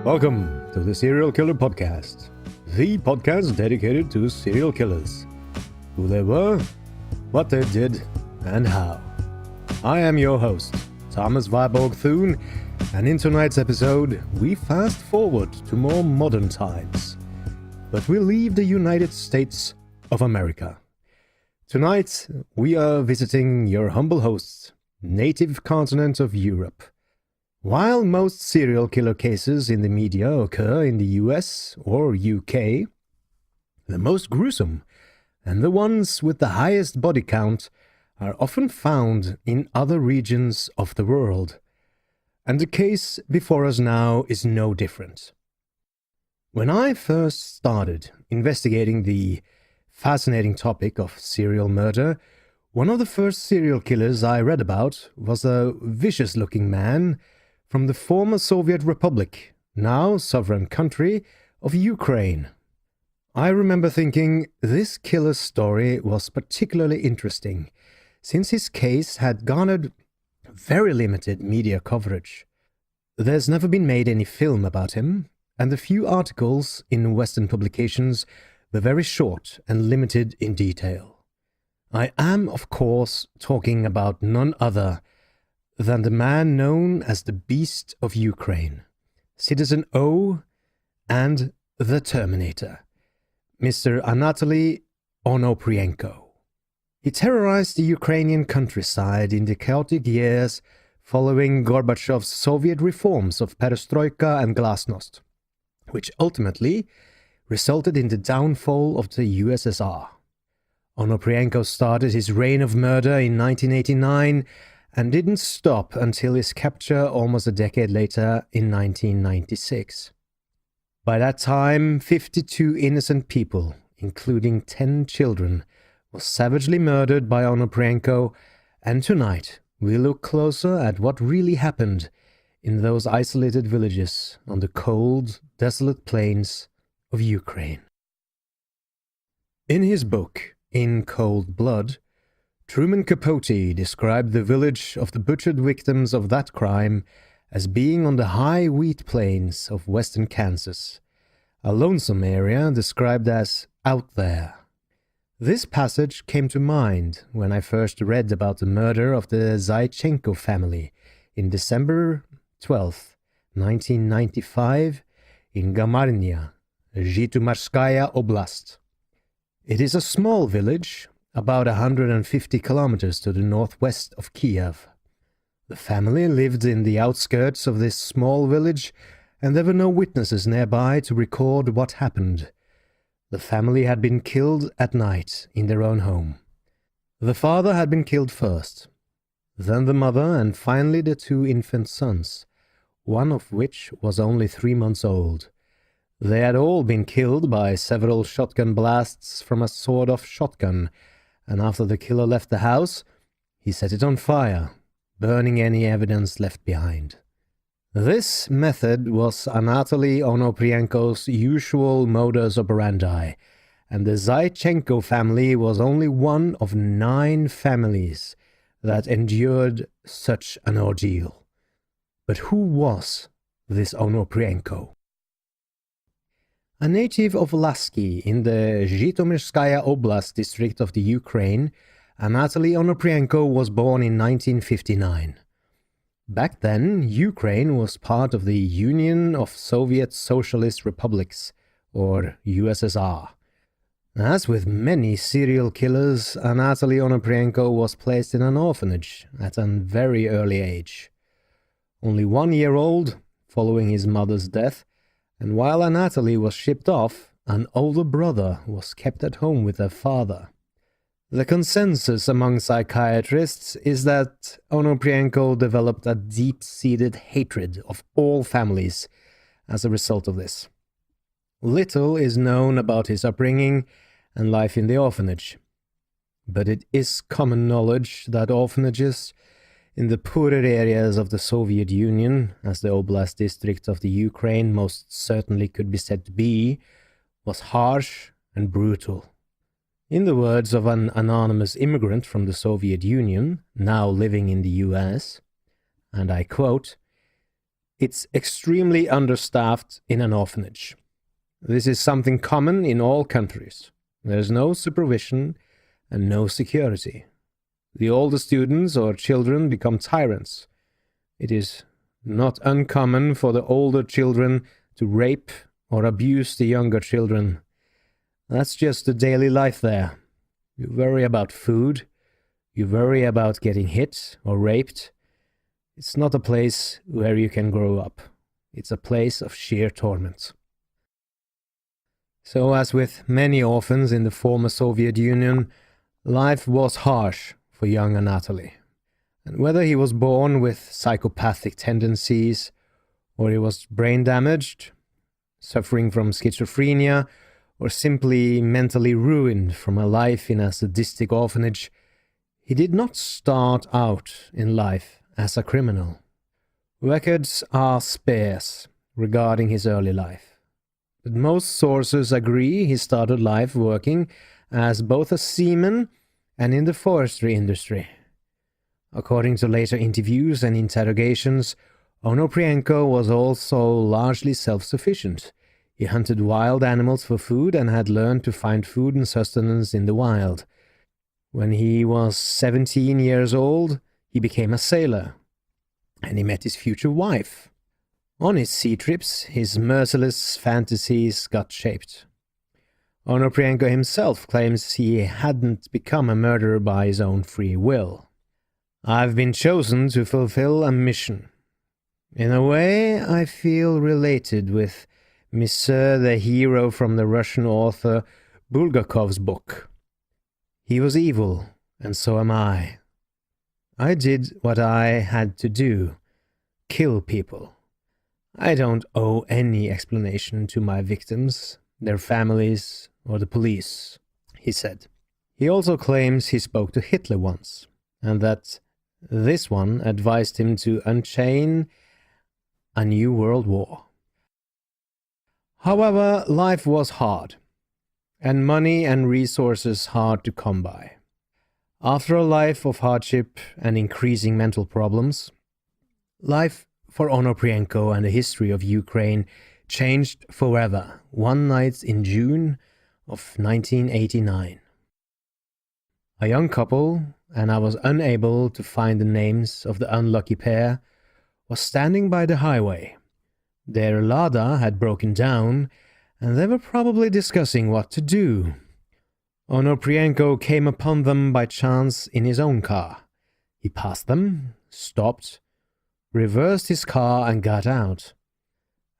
Welcome to the Serial Killer Podcast, the podcast dedicated to serial killers, who they were, what they did, and how. I am your host, Thomas Viborg Thune, and in tonight's episode, we fast forward to more modern times, but we leave the United States of America. Tonight, we are visiting your humble hosts, native continent of Europe. While most serial killer cases in the media occur in the US or UK, the most gruesome and the ones with the highest body count are often found in other regions of the world. And the case before us now is no different. When I first started investigating the fascinating topic of serial murder, one of the first serial killers I read about was a vicious-looking man from the former Soviet Republic, now sovereign country of Ukraine. I remember thinking this killer's story was particularly interesting, since his case had garnered very limited media coverage. There's never been made any film about him, and the few articles in Western publications were very short and limited in detail. I am, of course, talking about none other than the man known as the Beast of Ukraine, Citizen O and the Terminator, Mr. Anatoly Onoprienko. He terrorized the Ukrainian countryside in the chaotic years following Gorbachev's Soviet reforms of perestroika and glasnost, which ultimately resulted in the downfall of the USSR. Onoprienko started his reign of murder in 1989 and didn't stop until his capture almost a decade later in 1996. By that time, 52 innocent people, including 10 children, were savagely murdered by Onoprienko, and tonight we look closer at what really happened in those isolated villages on the cold, desolate plains of Ukraine. In his book, In Cold Blood, Truman Capote described the village of the butchered victims of that crime as being on the high wheat plains of western Kansas, a lonesome area described as out there. This passage came to mind when I first read about the murder of the Zaichenko family in December 12, 1995, in Gamarnya, Zhytomyrskaya Oblast. It is a small village, about 150 kilometers to the northwest of Kiev. The family lived in the outskirts of this small village, and there were no witnesses nearby to record what happened. The family had been killed at night in their own home. The father had been killed first, then the mother, and finally the two infant sons, one of which was only 3 months old. They had all been killed by several shotgun blasts from a sawed-off shotgun, and after the killer left the house, he set it on fire, burning any evidence left behind. This method was Anatoly Onoprienko's usual modus operandi, and the Zaichenko family was only one of 9 families that endured such an ordeal. But who was this Onoprienko? A native of Lasky in the Zhytomyrskaya Oblast district of the Ukraine, Anatoly Onoprienko was born in 1959. Back then, Ukraine was part of the Union of Soviet Socialist Republics, or USSR. As with many serial killers, Anatoly Onoprienko was placed in an orphanage at a very early age. Only 1 year old, following his mother's death, and while Anatoly was shipped off, an older brother was kept at home with their father. The consensus among psychiatrists is that Onoprienko developed a deep-seated hatred of all families as a result of this. Little is known about his upbringing and life in the orphanage, but it is common knowledge that orphanages in the poorer areas of the Soviet Union, as the Oblast district of the Ukraine most certainly could be said to be, was harsh and brutal. In the words of an anonymous immigrant from the Soviet Union, now living in the US, and I quote, It's extremely understaffed in an orphanage. This is something common in all countries. There's no supervision and no security. The older students or children become tyrants. It is not uncommon for the older children to rape or abuse the younger children. That's just the daily life there. You worry about food. You worry about getting hit or raped. It's not a place where you can grow up. It's a place of sheer torment. So, as with many orphans in the former Soviet Union, life was harsh for young Anatoly. And whether he was born with psychopathic tendencies, or he was brain damaged, suffering from schizophrenia, or simply mentally ruined from a life in a sadistic orphanage, he did not start out in life as a criminal. Records are sparse regarding his early life, but most sources agree he started life working as both a seaman and in the forestry industry. According to later interviews and interrogations, Onoprienko was also largely self-sufficient. He hunted wild animals for food and had learned to find food and sustenance in the wild. When he was 17 years old, he became a sailor, and he met his future wife. On his sea trips, his merciless fantasies got shaped. Onoprienko himself claims he hadn't become a murderer by his own free will. "I've been chosen to fulfill a mission. In a way, I feel related with Monsieur the hero from the Russian author Bulgakov's book. He was evil, and so am I. I did what I had to do, kill people. I don't owe any explanation to my victims, their families, or the police," he said. He also claims he spoke to Hitler once, and that this one advised him to unchain a new world war. However, life was hard, and money and resources hard to come by. After a life of hardship and increasing mental problems, life for Onoprienko and the history of Ukraine changed forever one night in June of 1989. A young couple, and I was unable to find the names of the unlucky pair, was standing by the highway. Their Lada had broken down, and they were probably discussing what to do. Onoprienko came upon them by chance in his own car. He passed them, stopped, reversed his car and got out.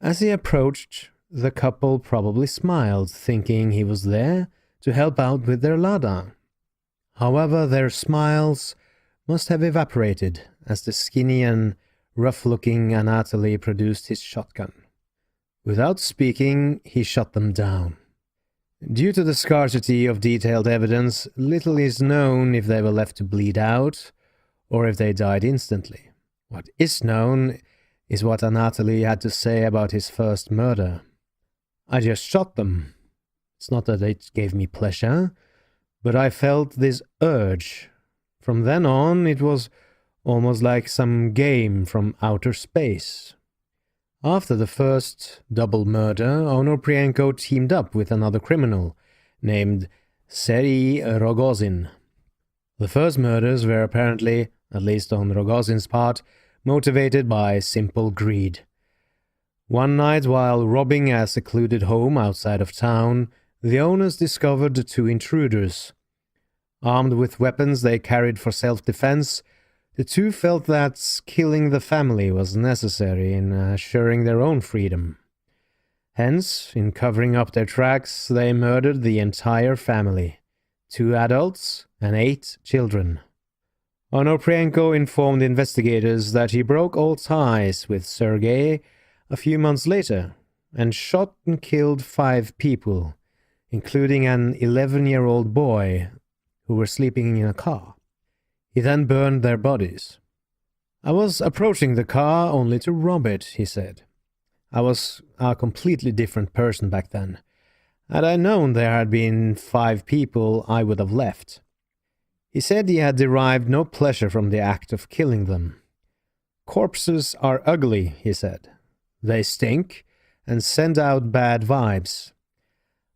As he approached, the couple probably smiled, thinking he was there to help out with their Lada. However, their smiles must have evaporated as the skinny and rough-looking Anatoly produced his shotgun. Without speaking, he shot them down. Due to the scarcity of detailed evidence, little is known if they were left to bleed out or if they died instantly. What is known is what Anatoly had to say about his first murder. "I just shot them. It's not that it gave me pleasure, but I felt this urge. From then on, it was almost like some game from outer space." After the first double murder, Onoprienko teamed up with another criminal named Sergei Rogozin. The first murders were apparently, at least on Rogozin's part, motivated by simple greed. One night, while robbing a secluded home outside of town, the owners discovered the two intruders. Armed with weapons they carried for self-defense, the two felt that killing the family was necessary in assuring their own freedom. Hence, in covering up their tracks, they murdered the entire family, 2 adults and 8 children. Onoprienko informed investigators that he broke all ties with Sergei a few months later and shot and killed 5 people, including an 11-year-old boy who were sleeping in a car. He then burned their bodies. "I was approaching the car only to rob it," he said. "I was a completely different person back then. Had I known there had been 5 people, I would have left." He said he had derived no pleasure from the act of killing them. "Corpses are ugly," he said. They stink and send out bad vibes.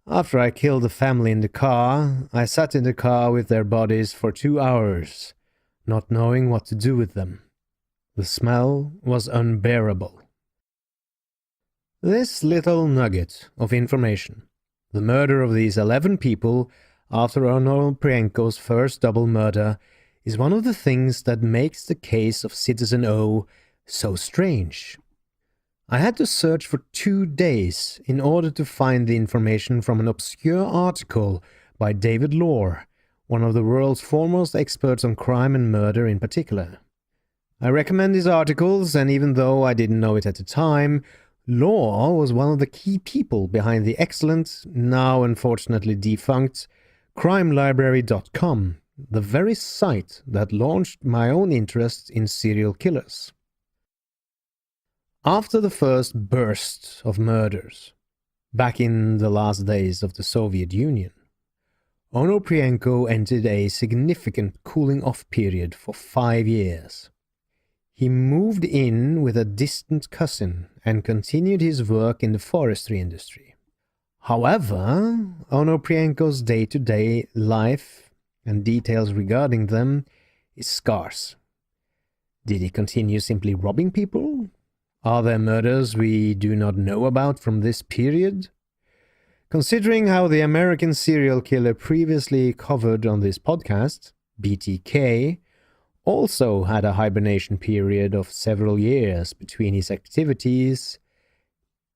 After I killed the family in the car, I sat in the car with their bodies for 2 hours, not knowing what to do with them. The smell was unbearable. This little nugget of information, the murder of these 11 people after Onoprienko's first double murder, is one of the things that makes the case of Citizen O so strange. I had to search for 2 days in order to find the information from an obscure article by David Lohr, one of the world's foremost experts on crime and murder in particular. I recommend his articles, and even though I didn't know it at the time, Lohr was one of the key people behind the excellent, now unfortunately defunct, CrimeLibrary.com, the very site that launched my own interest in serial killers. After the first burst of murders, back in the last days of the Soviet Union, Onoprienko entered a significant cooling-off period for 5 years. He moved in with a distant cousin and continued his work in the forestry industry. However, Onoprienko's day-to-day life and details regarding them is scarce. Did he continue simply robbing people? Are there murders we do not know about from this period? Considering how the American serial killer previously covered on this podcast, BTK, also had a hibernation period of several years between his activities,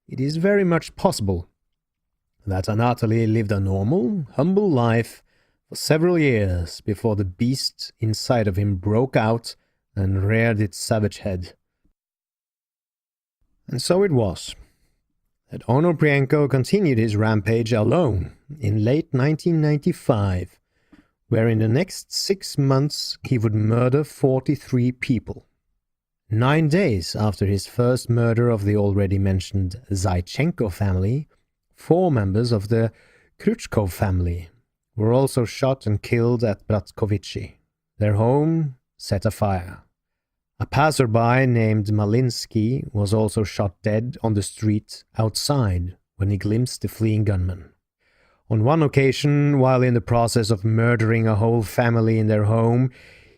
it is very much possible that Anatoly lived a normal, humble life for several years before the beast inside of him broke out and reared its savage head. And so it was that Onoprienko continued his rampage alone in late 1995, where in the next 6 months he would murder 43 people. 9 days after his first murder of the already mentioned Zaichenko family, 4 members of the Krychkov family were also shot and killed at Bratkovichi. Their home set afire. A passerby named Malinsky was also shot dead on the street outside when he glimpsed the fleeing gunman. On one occasion, while in the process of murdering a whole family in their home,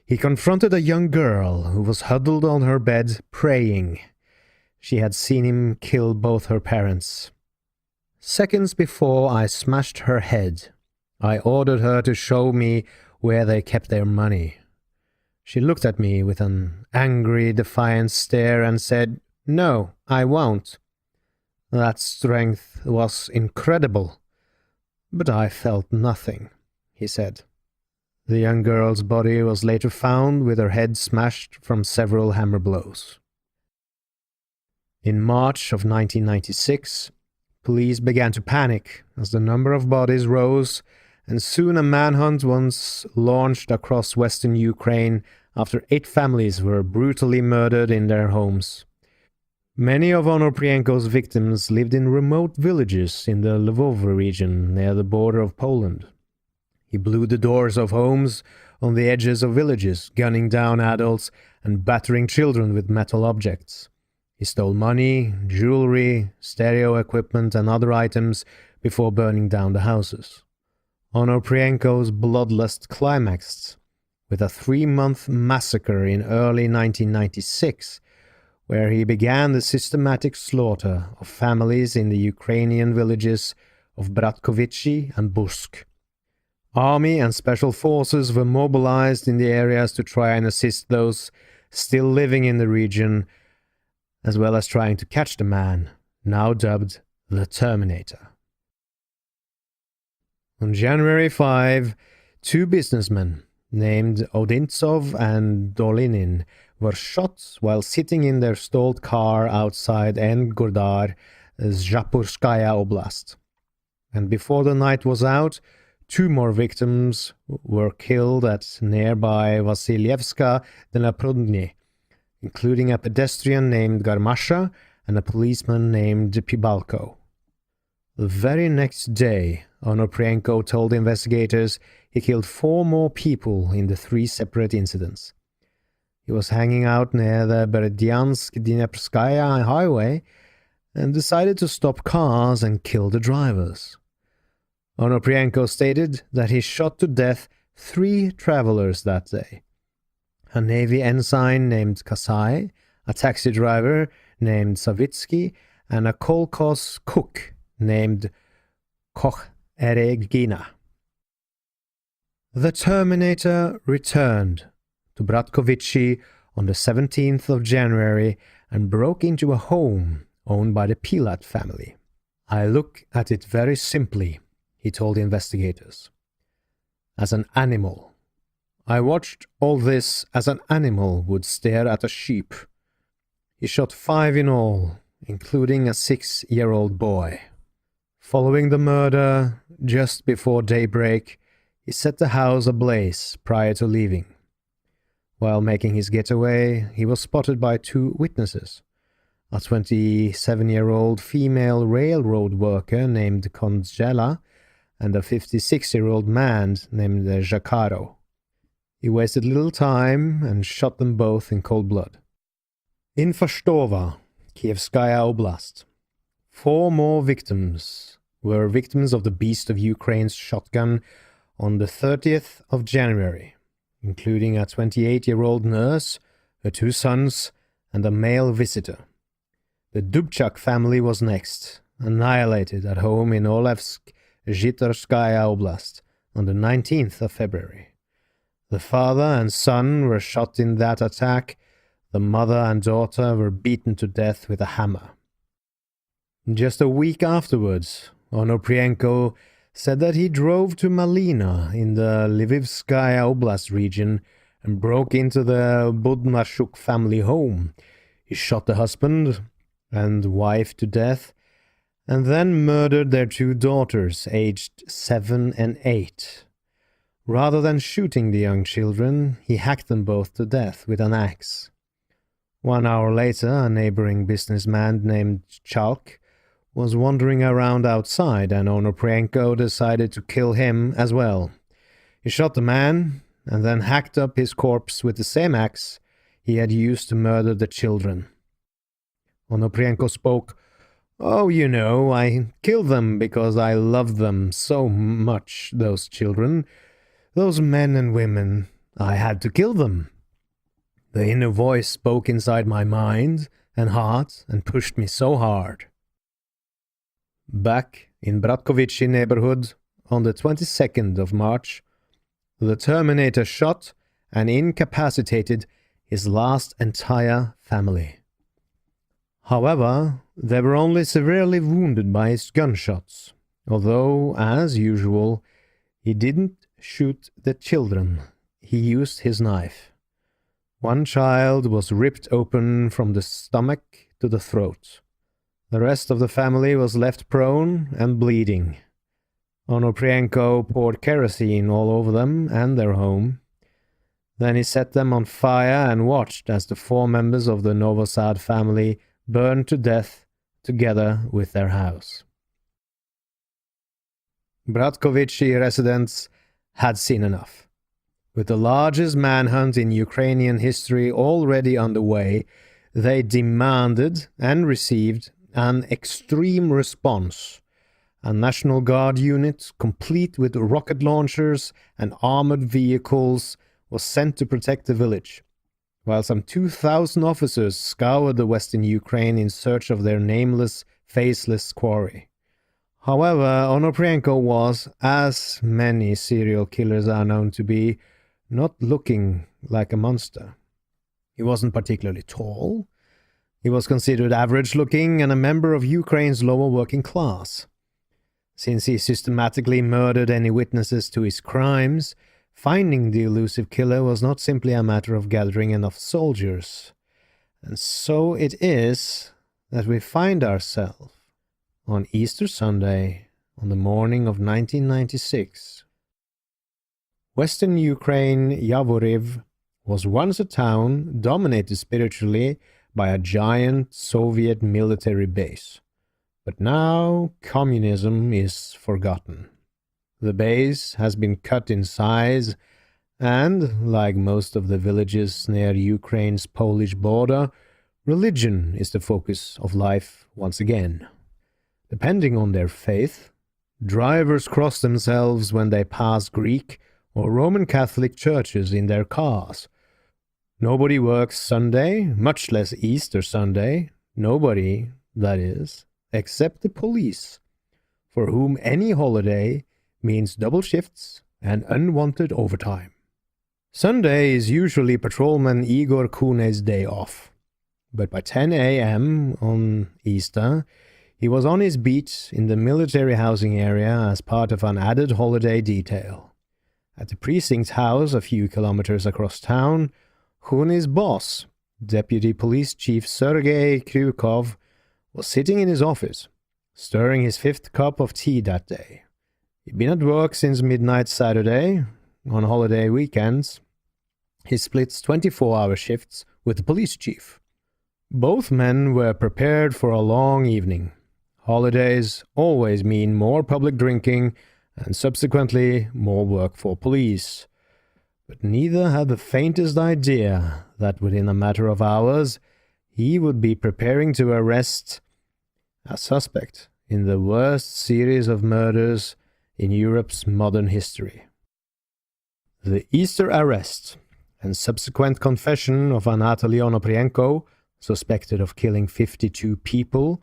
he confronted a young girl who was huddled on her bed praying. She had seen him kill both her parents. Seconds before I smashed her head, I ordered her to show me where they kept their money. She looked at me with an angry, defiant stare and said, "No, I won't." That strength was incredible. But I felt nothing, he said. The young girl's body was later found with her head smashed from several hammer blows. In March of 1996, police began to panic as the number of bodies rose, and soon a manhunt was launched across western Ukraine after 8 families were brutally murdered in their homes. Many of Onoprienko's victims lived in remote villages in the Lvov region near the border of Poland. He blew the doors of homes on the edges of villages, gunning down adults and battering children with metal objects. He stole money, jewelry, stereo equipment and other items before burning down the houses. Onoprienko's bloodlust climaxed with a 3-month massacre in early 1996, where he began the systematic slaughter of families in the Ukrainian villages of Bratkovichi and Busk. Army and special forces were mobilized in the areas to try and assist those still living in the region, as well as trying to catch the man, now dubbed the Terminator. On January 5, 2 businessmen named Odintsov and Dolinin were shot while sitting in their stalled car outside Engordar, Zhaporskaya Oblast. And before the night was out, 2 more victims were killed at nearby Vasilyevska Dneprodny, including a pedestrian named Garmasha and a policeman named Pibalko. The very next day, Onoprienko told investigators he killed 4 more people in the 3 separate incidents. He was hanging out near the Berdiansk-Dneprovskaya highway and decided to stop cars and kill the drivers. Onoprienko stated that he shot to death 3 travelers that day: a Navy ensign named Kasai, a taxi driver named Savitsky, and a kolkhoz cook named Koch Eregina. The Terminator returned to Bratkovici on the 17th of January and broke into a home owned by the Pilat family. "I look at it very simply," he told investigators, "as an animal. I watched all this as an animal would stare at a sheep." He shot 5 in all, including a 6-year-old boy. Following the murder, just before daybreak, he set the house ablaze prior to leaving. While making his getaway, he was spotted by 2 witnesses: a 27-year-old female railroad worker named Conjela and a 56-year-old man named Jacaro. He wasted little time and shot them both in cold blood. In Fastova, Kievskaya Oblast, 4 more victims were victims of the Beast of Ukraine's shotgun on the 30th of January, including a 28-year-old nurse, her 2 sons, and a male visitor. The Dubchak family was next, annihilated at home in Olevsk, Zhitorskaya Oblast, on the 19th of February. The father and son were shot in that attack. The mother and daughter were beaten to death with a hammer. Just a week afterwards, Onoprienko said that he drove to Malina in the Lvivskaya Oblast region and broke into the Budmashuk family home. He shot the husband and wife to death, and then murdered their 2 daughters, aged 7 and 8. Rather than shooting the young children, he hacked them both to death with an axe. 1 hour later, a neighboring businessman named Chalk was wandering around outside, and Onoprienko decided to kill him as well. He shot the man, and then hacked up his corpse with the same axe he had used to murder the children. Onoprienko spoke, "Oh, you know, I killed them because I loved them so much, those children. Those men and women, I had to kill them. The inner voice spoke inside my mind and heart and pushed me so hard." Back in Bratkovici neighborhood, on the 22nd of March, the Terminator shot and incapacitated his last entire family. However, they were only severely wounded by his gunshots, although, as usual, he didn't shoot the children. He used his knife. 1 child was ripped open from the stomach to the throat. The rest of the family was left prone and bleeding. Onoprienko poured kerosene all over them and their home. Then he set them on fire and watched as the 4 members of the Novosad family burned to death together with their house. Bratkovici residents had seen enough. With the largest manhunt in Ukrainian history already underway, they demanded and received an extreme response. A National Guard unit, complete with rocket launchers and armored vehicles, was sent to protect the village, while some 2,000 officers scoured the western Ukraine in search of their nameless, faceless quarry. However, Onoprienko was, as many serial killers are known to be, not looking like a monster. He wasn't particularly tall. He was considered average-looking and a member of Ukraine's lower working class. Since he systematically murdered any witnesses to his crimes, finding the elusive killer was not simply a matter of gathering enough soldiers. And so it is that we find ourselves on Easter Sunday, on the morning of 1996. Western Ukraine, Yavoriv, was once a town dominated spiritually by a giant Soviet military base. But now communism is forgotten. The base has been cut in size and, like most of the villages near Ukraine's Polish border, Religion is the focus of life once again. Depending on their faith, drivers cross themselves when they pass Greek or Roman Catholic churches in their cars. Nobody works Sunday, much less Easter Sunday. Nobody, that is, except the police, for whom any holiday means double shifts and unwanted overtime. Sunday is usually patrolman Igor Kune's day off, but by 10 a.m. on Easter, he was on his beat in the military housing area as part of an added holiday detail. At the precinct house a few kilometers across town, Kune's boss, Deputy Police Chief Sergei Kryukov, was sitting in his office, stirring his fifth cup of tea that day. He'd been at work since midnight Saturday. On holiday weekends, he splits 24-hour shifts with the police chief. Both men were prepared for a long evening. Holidays always mean more public drinking and subsequently more work for police. But neither had the faintest idea that within a matter of hours he would be preparing to arrest a suspect in the worst series of murders in Europe's modern history. The Easter arrest and subsequent confession of Anatoly Onoprienko, suspected of killing 52 people,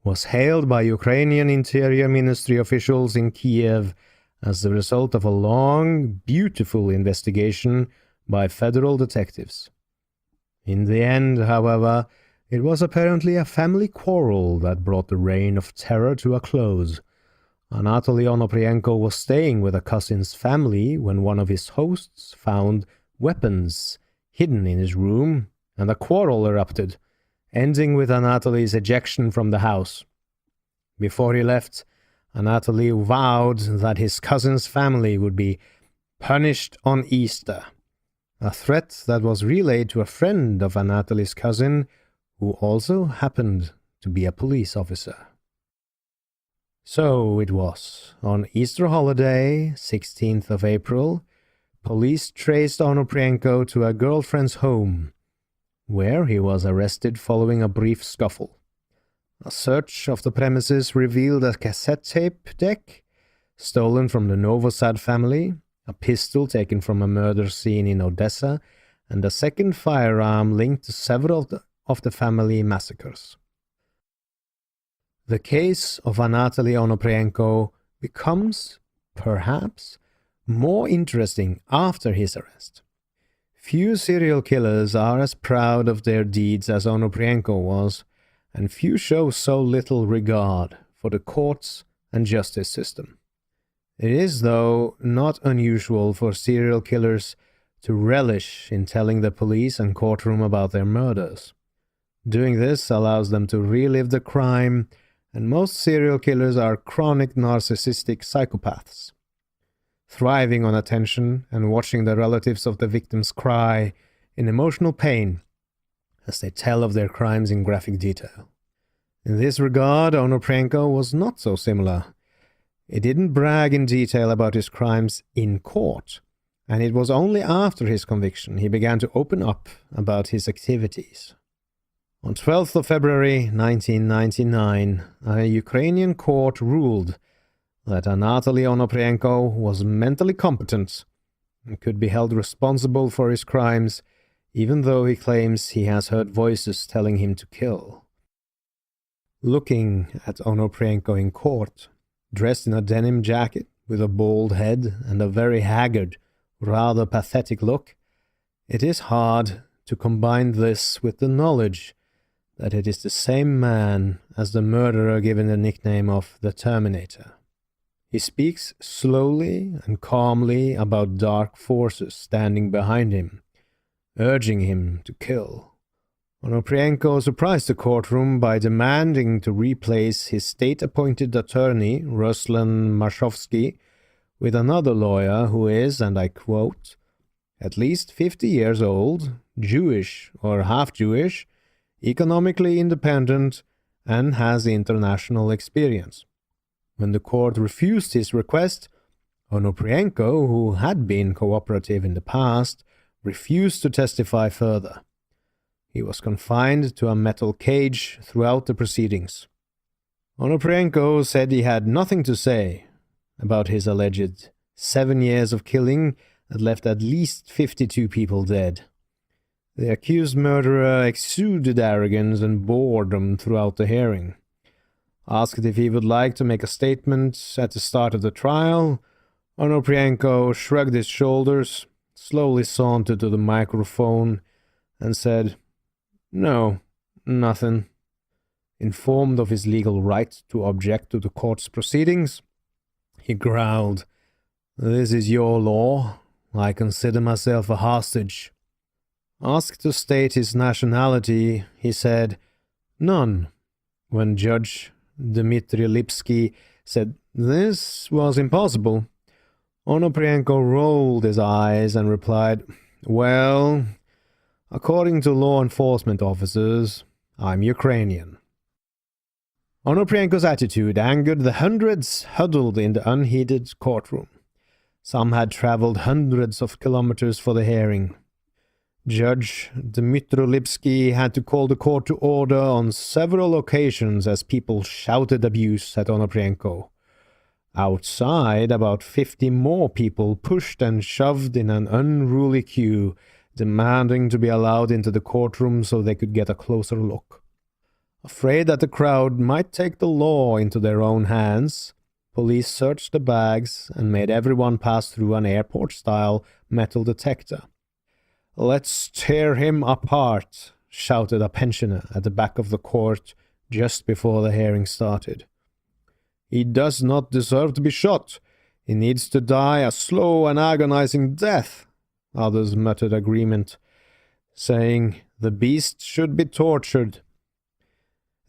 was hailed by Ukrainian Interior Ministry officials in Kiev as the result of a long, beautiful investigation by federal detectives. In the end, however, it was apparently a family quarrel that brought the reign of terror to a close. Anatoly Onoprienko was staying with a cousin's family when one of his hosts found weapons hidden in his room, and a quarrel erupted, ending with Anatoly's ejection from the house. Before he left, Anatoly vowed that his cousin's family would be punished on Easter, a threat that was relayed to a friend of Anatoly's cousin, who also happened to be a police officer. So it was. On Easter holiday, 16th of April, police traced Onoprienko to a girlfriend's home, where he was arrested following a brief scuffle. A search of the premises revealed a cassette tape deck stolen from the Novosad family, a pistol taken from a murder scene in Odessa, and a second firearm linked to several of the family massacres. The case of Anatoly Onoprienko becomes, perhaps, more interesting after his arrest. Few serial killers are as proud of their deeds as Onoprienko was, and few show so little regard for the courts and justice system. It is, though, not unusual for serial killers to relish in telling the police and courtroom about their murders. Doing this allows them to relive the crime, and most serial killers are chronic narcissistic psychopaths, thriving on attention and watching the relatives of the victims cry in emotional pain as they tell of their crimes in graphic detail. In this regard, Onoprienko was not so similar. He didn't brag in detail about his crimes in court, and it was only after his conviction he began to open up about his activities. On 12th of February 1999, a Ukrainian court ruled that Anatoly Onoprienko was mentally competent and could be held responsible for his crimes, even though he claims he has heard voices telling him to kill. Looking at Onoprienko in court, dressed in a denim jacket with a bald head and a very haggard, rather pathetic look, it is hard to combine this with the knowledge that it is the same man as the murderer given the nickname of the Terminator. He speaks slowly and calmly about dark forces standing behind him, urging him to kill. Onoprienko surprised the courtroom by demanding to replace his state-appointed attorney, Ruslan Marshovsky, with another lawyer who is, and I quote, at least 50 years old, Jewish or half-Jewish, economically independent, and has international experience. When the court refused his request, Onoprienko, who had been cooperative in the past, refused to testify further. He was confined to a metal cage throughout the proceedings. Onoprienko said he had nothing to say about his alleged 7 years of killing that left at least 52 people dead. The accused murderer exuded arrogance and boredom throughout the hearing. Asked if he would like to make a statement at the start of the trial, Onoprienko shrugged his shoulders, slowly sauntered to the microphone, and said, "No, nothing." Informed of his legal right to object to the court's proceedings, he growled, "This is your law. I consider myself a hostage." Asked to state his nationality, he said, "None." When Judge Dmitry Lipsky said this was impossible, Onoprienko rolled his eyes and replied, "Well, according to law enforcement officers, I'm Ukrainian." Onoprienko's attitude angered the hundreds huddled in the unheated courtroom. Some had traveled hundreds of kilometers for the hearing. Judge Dmitry Lipsky had to call the court to order on several occasions as people shouted abuse at Onoprienko. Outside, about 50 more people pushed and shoved in an unruly queue, demanding to be allowed into the courtroom so they could get a closer look. Afraid that the crowd might take the law into their own hands, police searched the bags and made everyone pass through an airport-style metal detector. "Let's tear him apart," shouted a pensioner at the back of the court just before the hearing started. "He does not deserve to be shot. He needs to die a slow and agonizing death," others muttered agreement, saying the beast should be tortured.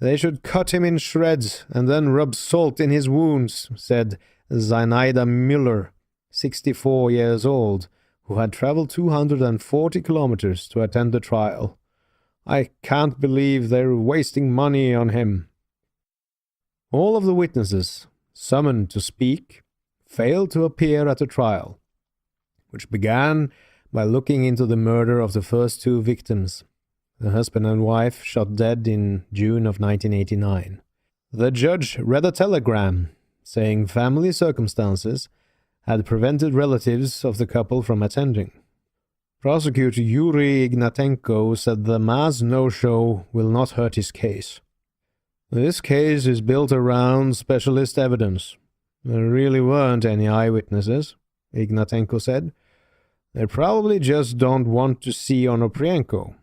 "They should cut him in shreds and then rub salt in his wounds," said Zinaida Müller, 64 years old, who had traveled 240 kilometers to attend the trial. "I can't believe they're wasting money on him." All of the witnesses summoned to speak failed to appear at the trial, which began by looking into the murder of the first two victims, the husband and wife shot dead in June of 1989. The judge read a telegram saying family circumstances had prevented relatives of the couple from attending. Prosecutor Yuri Ignatenko said the mass no-show will not hurt his case. "This case is built around specialist evidence. There really weren't any eyewitnesses," Ignatenko said. "They probably just don't want to see Onoprienko.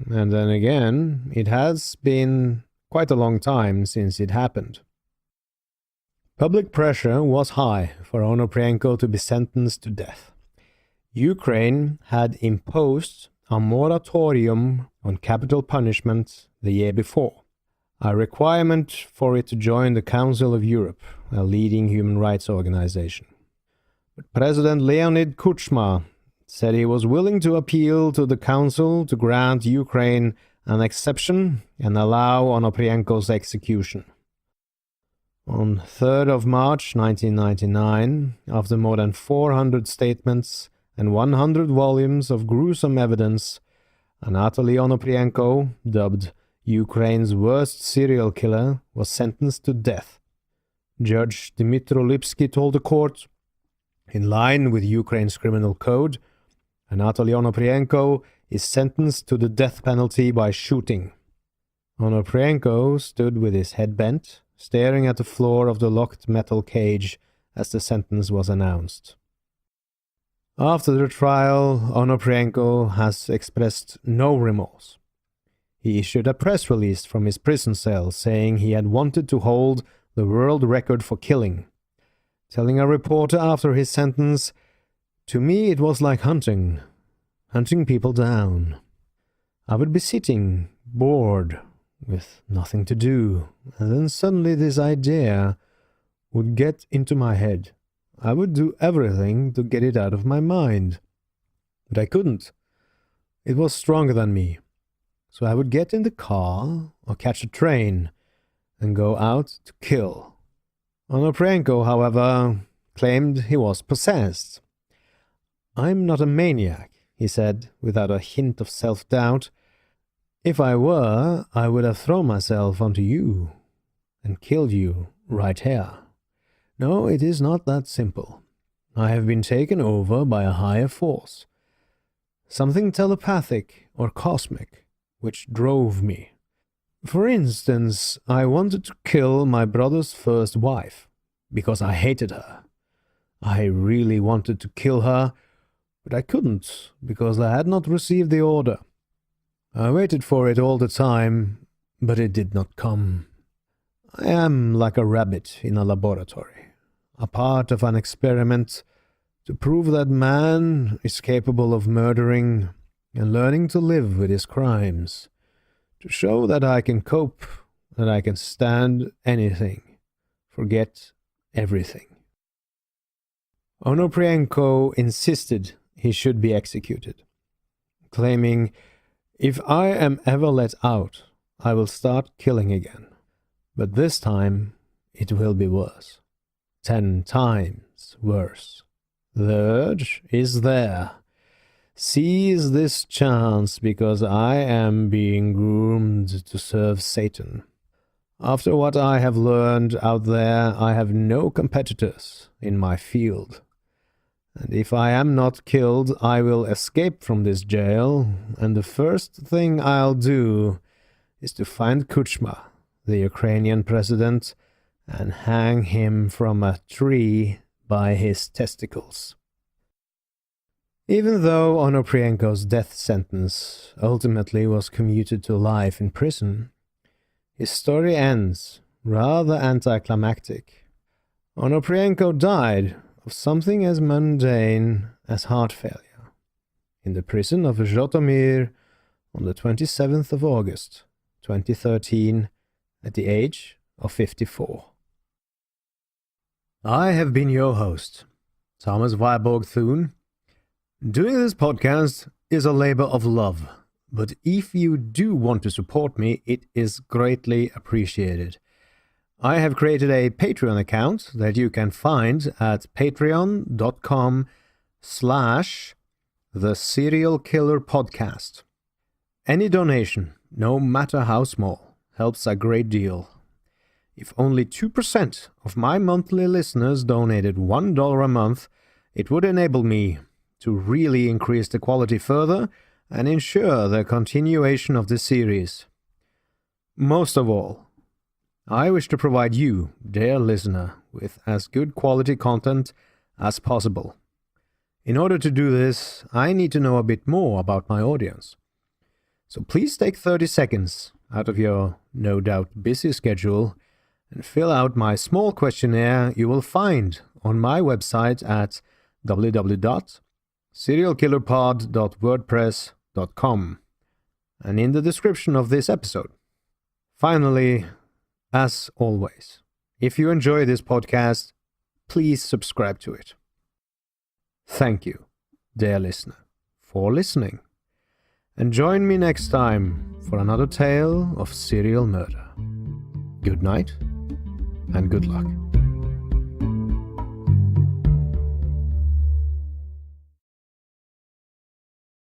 And then again, it has been quite a long time since it happened." Public pressure was high for Onoprienko to be sentenced to death. Ukraine had imposed a moratorium on capital punishment the year before, a requirement for it to join the Council of Europe, a leading human rights organization. But President Leonid Kuchma said he was willing to appeal to the Council to grant Ukraine an exception and allow Onoprienko's execution. On 3rd of March 1999, after more than 400 statements and 100 volumes of gruesome evidence, Anatoly Onoprienko, dubbed Ukraine's worst serial killer, was sentenced to death. Judge Dmitry Lipsky told the court, in line with Ukraine's criminal code, Anatoly Onoprienko is sentenced to the death penalty by shooting. Onoprienko stood with his head bent, staring at the floor of the locked metal cage as the sentence was announced. After the trial, Onoprienko has expressed no remorse. He issued a press release from his prison cell saying he had wanted to hold the world record for killing, telling a reporter after his sentence, "To me it was like hunting people down. I would be sitting, bored, with nothing to do, and then suddenly this idea would get into my head. I would do everything to get it out of my mind. But I couldn't. It was stronger than me. So I would get in the car or catch a train and go out to kill." Onoprienko, however, claimed he was possessed. "I'm not a maniac," he said, without a hint of self-doubt. If I were, I would have thrown myself onto you and killed you right here. No, it is not that simple. I have been taken over by a higher force, something telepathic or cosmic, which drove me. For instance, I wanted to kill my brother's first wife, because I hated her. I really wanted to kill her, but I couldn't, because I had not received the order. I waited for it all the time, but it did not come. I am like a rabbit in a laboratory, a part of an experiment to prove that man is capable of murdering and learning to live with his crimes, to show that I can cope, that I can stand anything, forget everything. Onoprienko insisted he should be executed, claiming, "If I am ever let out, I will start killing again. But this time, it will be worse. 10 times worse. The urge is there. Seize this chance, because I am being groomed to serve Satan. After what I have learned out there, I have no competitors in my field. And if I am not killed, I will escape from this jail, and the first thing I'll do is to find Kuchma, the Ukrainian president, and hang him from a tree by his testicles." Even though Onoprienko's death sentence ultimately was commuted to life in prison, his story ends rather anticlimactic. Onoprienko died of something as mundane as heart failure in the prison of Zhytomyr on the 27th of August, 2013, at the age of 54. I have been your host, Thomas Viborg Thune. Doing this podcast is a labor of love, but if you do want to support me, it is greatly appreciated. I have created a Patreon account that you can find at patreon.com/theserialkillerpodcast. Any donation, no matter how small, helps a great deal. If only 2% of my monthly listeners donated $1 a month, it would enable me to really increase the quality further and ensure the continuation of this series. Most of all, I wish to provide you, dear listener, with as good quality content as possible. In order to do this, I need to know a bit more about my audience. So please take 30 seconds out of your no doubt busy schedule and fill out my small questionnaire you will find on my website at www.serialkillerpod.wordpress.com and in the description of this episode. Finally, as always, if you enjoy this podcast, please subscribe to it. Thank you, dear listener, for listening. And join me next time for another tale of serial murder. Good night and good luck.